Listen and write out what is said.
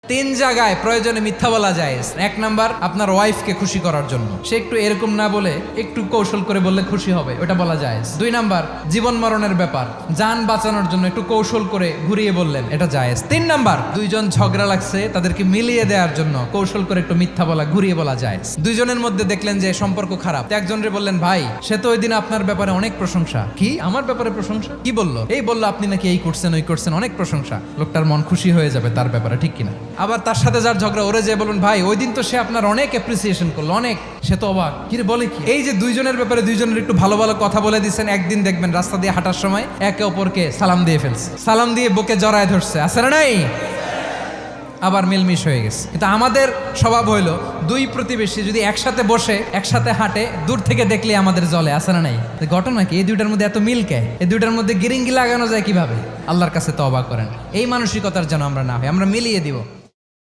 তিন জায়গায় প্রয়োজনে মিথ্যা বলা যায়। এক নাম্বার, আপনার ওয়াইফকে খুশি করার জন্য, সে একটু এরকম না বলে একটু কৌশল করে বললে খুশি হবে, ওটা বলা যায়। দুই নাম্বার, জীবন মরণের ব্যাপার, যান বাঁচানোর জন্য একটু কৌশল করে ঘুরিয়ে বললেন, এটা জায়েজ। তিন নাম্বার, দুইজন ঝগড়া লাগছে তাদেরকে মিলিয়ে দেওয়ার জন্য কৌশল করে একটু মিথ্যা বলা, ঘুরিয়ে বলা যায়। দুইজনের মধ্যে দেখলেন যে সম্পর্ক খারাপ, একজনরে বললেন, ভাই সে তো ওই দিন আপনার ব্যাপারে অনেক প্রশংসা। কি আমার ব্যাপারে প্রশংসা? কি বললো? এই বললো আপনি নাকি এই করছেন ওই করছেন, অনেক প্রশংসা। লোকটার মন খুশি হয়ে যাবে তার ব্যাপারে, ঠিক কিনা? আবার তার সাথে যার ঝগড়া, ওরে যে বলুন, ভাই ওই দিন তো সে আপনার অনেক অ্যাপ্রিসিয়েশন করলো, অনেক। সে তো অবাক, কি রে বলে কি? এই যে দুইজনের ব্যাপারে দুইজনের একটু ভালো ভালো কথা বলে দিচ্ছেন, একদিন দেখবেন রাস্তা দিয়ে হাঁটার সময় একে অপরকে সালাম দিয়ে ফেলছে, সালাম দিয়ে বুকে জড়ায় ধরছে, আছে না নাই? আবার মিলমিশ হয়ে গেছে। কিন্তু আমাদের স্বভাব হইলো, দুই প্রতিবেশী যদি একসাথে বসে একসাথে হাঁটে, দূর থেকে দেখলে আমাদের জলে, আছে না নাই? ঘটনা কি? এই দুইটার মধ্যে এত মিল কে? এই দুইটার মধ্যে গিরিঙ্গি লাগানো যায় কিভাবে? আল্লাহর কাছে তওবা করেন, এই মানসিকতার যেন আমরা না হয়, আমরা মিলিয়ে দিব।